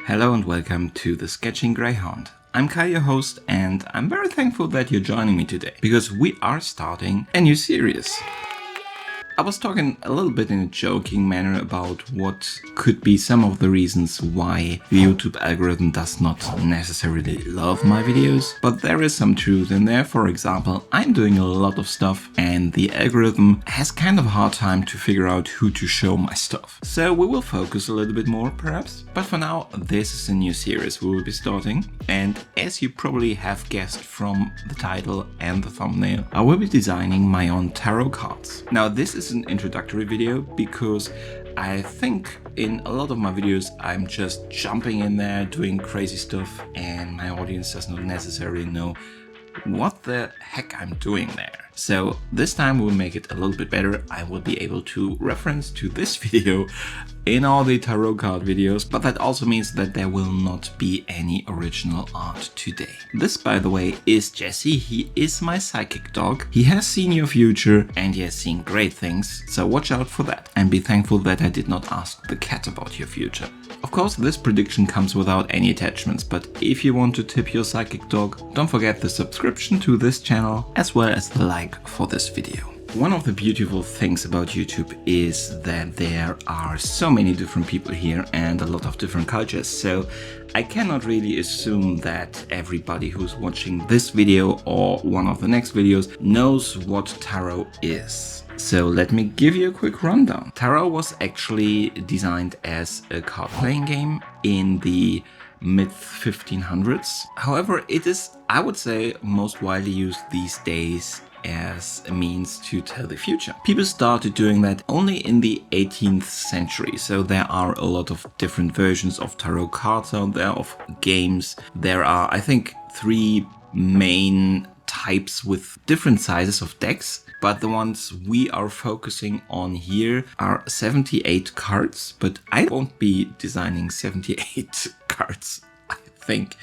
Hello and welcome to the Sketching Greyhound. I'm Kai, your host, and I'm very thankful that you're joining me today, because we are starting a new series. I was talking a little bit in a joking manner about what could be some of the reasons why the YouTube algorithm does not necessarily love my videos, but there is some truth in there. For example, I'm doing a lot of stuff and the algorithm has kind of a hard time to figure out who to show my stuff. So we will focus a little bit more perhaps, but for now this is a new series we will be starting, and as you probably have guessed from the title and the thumbnail, I will be designing my own tarot cards. Now this is an introductory video because I think in a lot of my videos I'm just jumping in there doing crazy stuff and my audience does not necessarily know what the heck I'm doing there. So this time we'll make it a little bit better. I will be able to reference to this video in all the tarot card videos, but that also means that there will not be any original art today. This, by the way, is Jesse. He is my psychic dog. He has seen your future and he has seen great things, so watch out for that. And be thankful that I did not ask the cat about your future. Of course, this prediction comes without any attachments, but if you want to tip your psychic dog, don't forget the subscription to this channel as well as the like for this video. One of the beautiful things about YouTube is that there are so many different people here and a lot of different cultures, so I cannot really assume that everybody who's watching this video or one of the next videos knows what tarot is. So let me give you a quick rundown. Tarot was actually designed as a card playing game in the mid-1500s. However, it is, I would say, most widely used these days as a means to tell the future. People started doing that only in the 18th century, so there are a lot of different versions of tarot cards out there, of games. There are, I think, 3 main types with different sizes of decks, but the ones we are focusing on here are 78 cards, but I won't be designing 78 cards, I think.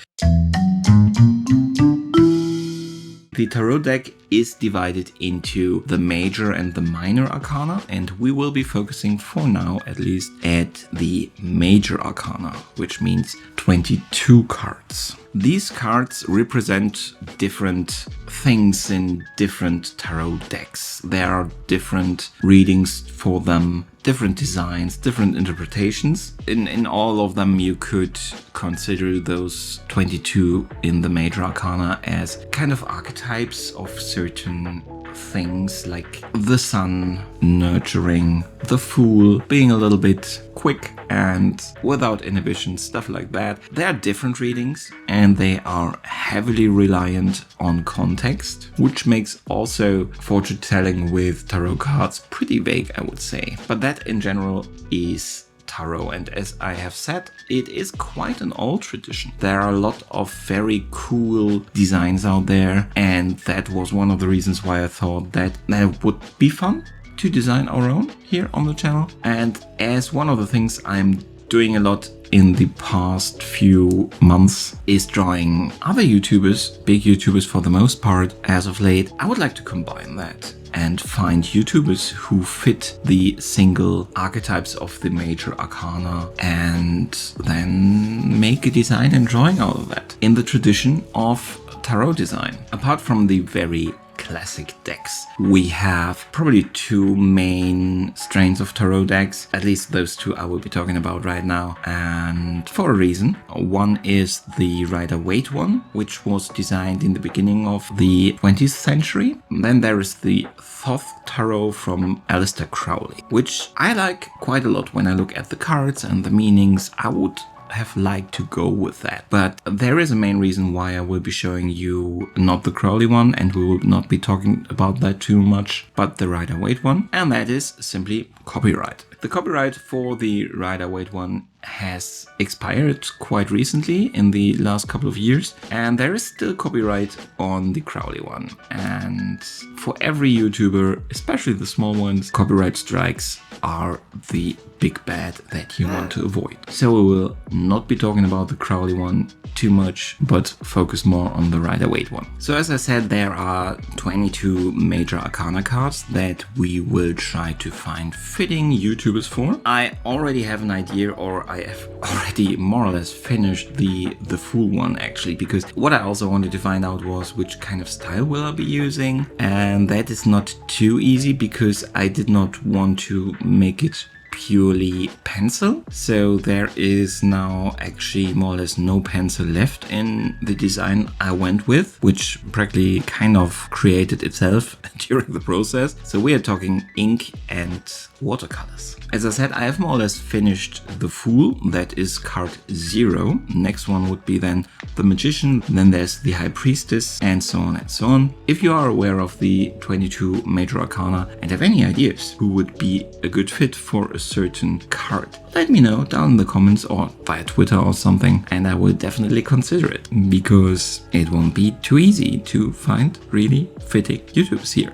The tarot deck is divided into the major and the minor arcana, and we will be focusing for now at least at the major arcana, which means 22 cards. These cards represent different things in different tarot decks. There are different readings for them, different designs, different interpretations. In all of them you could consider those 22 in the major arcana as kind of archetypes of certain things, like the sun, nurturing, the fool, being a little bit quick and without inhibition, stuff like that. There are different readings and they are heavily reliant on context, which makes also fortune telling with tarot cards pretty vague, I would say. But that in general is tarot, and as I have said, it is quite an old tradition. There are a lot of very cool designs out there, and that was one of the reasons why I thought that would be fun to design our own here on the channel. And as one of the things I'm doing a lot in the past few months is drawing other YouTubers, big YouTubers for the most part as of late, I would like to combine that and find YouTubers who fit the single archetypes of the major arcana and then make a design and drawing out of that in the tradition of tarot design. Apart from the very classic decks, we have probably 2 main strains of tarot decks, at least those 2 I will be talking about right now, and for a reason. One is the Rider-Waite one, which was designed in the beginning of the 20th century. Then there is the Thoth Tarot from Aleister Crowley, which I like quite a lot. When I look at the cards and the meanings, I would have liked to go with that. But there is a main reason why I will be showing you not the Crowley one, and we will not be talking about that too much, but the Rider-Waite one, and that is simply copyright. The copyright for the Rider-Waite one has expired quite recently in the last couple of years, and there is still copyright on the Crowley one. And for every YouTuber, especially the small ones, copyright strikes are the big bad that you want to avoid. So we will not be talking about the Crowley one too much, but focus more on the Rider-Waite one. So as I said, there are 22 major Arcana cards that we will try to find fitting YouTubers for. I already have an idea, or I have already more or less finished the full one actually, because what I also wanted to find out was which kind of style will I be using, and that is not too easy because I did not want to make it purely pencil. So there is now actually more or less no pencil left in the design I went with, which practically kind of created itself during the process. So we are talking ink and watercolors. As I said, I have more or less finished the Fool, that is card 0. Next one would be then the Magician, then there's the High Priestess, and so on and so on. If you are aware of the 22 major Arcana and have any ideas who would be a good fit for a certain card, let me know down in the comments or via Twitter or something, and I will definitely consider it, because it won't be too easy to find really fitting YouTubers here.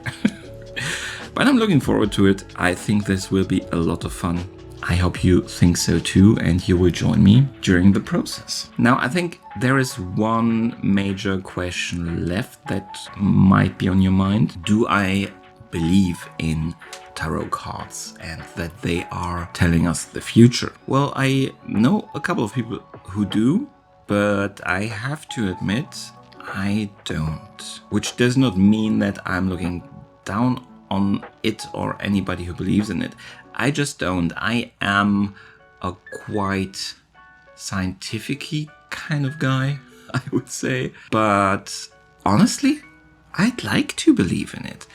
But I'm looking forward to it. I think this will be a lot of fun. I hope you think so too, and you will join me during the process. Now, I think there is one major question left that might be on your mind. Do I believe in tarot cards and that they are telling us the future? Well, I know a couple of people who do, but I have to admit I don't. Which does not mean that I'm looking down on it or anybody who believes in it. I just don't. I am a quite scientific-y kind of guy, I would say. But honestly, I'd like to believe in it.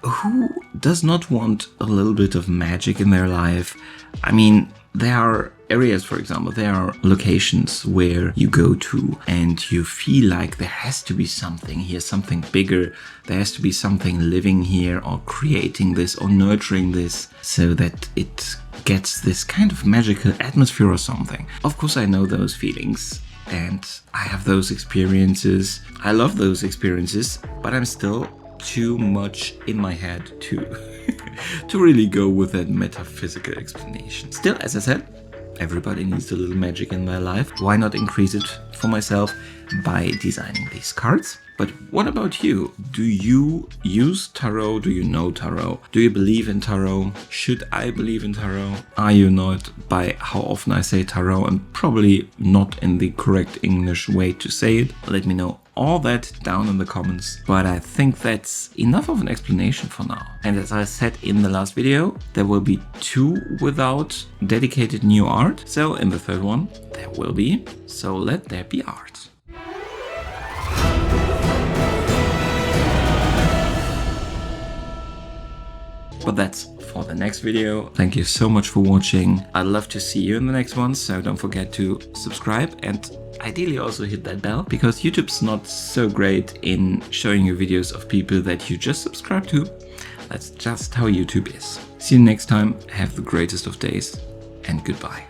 Who does not want a little bit of magic in their life? I mean, there are areas, for example, there are locations where you go to and you feel like there has to be something here, something bigger. There has to be something living here or creating this or nurturing this so that it gets this kind of magical atmosphere or something. Of course, I know those feelings and I have those experiences. I love those experiences, but I'm still too much in my head to really go with that metaphysical explanation. Still, as I said, everybody needs a little magic in their life. Why not increase it for myself by designing these cards? But what about you? Do you use tarot? Do you know tarot? Do you believe in tarot? Should I believe in tarot? Are you not, by how often I say tarot and probably not in the correct English way to say it? Let me know all that down in the comments. But I think that's enough of an explanation for now. And as I said in the last video, there will be 2 without dedicated new art. So in the third one, there will be. So let there be art. But that's for the next video. Thank you so much for watching. I'd love to see you in the next one, so don't forget to subscribe and ideally also hit that bell, because YouTube's not so great in showing you videos of people that you just subscribe to. That's just how YouTube is. See you next time, have the greatest of days, and goodbye.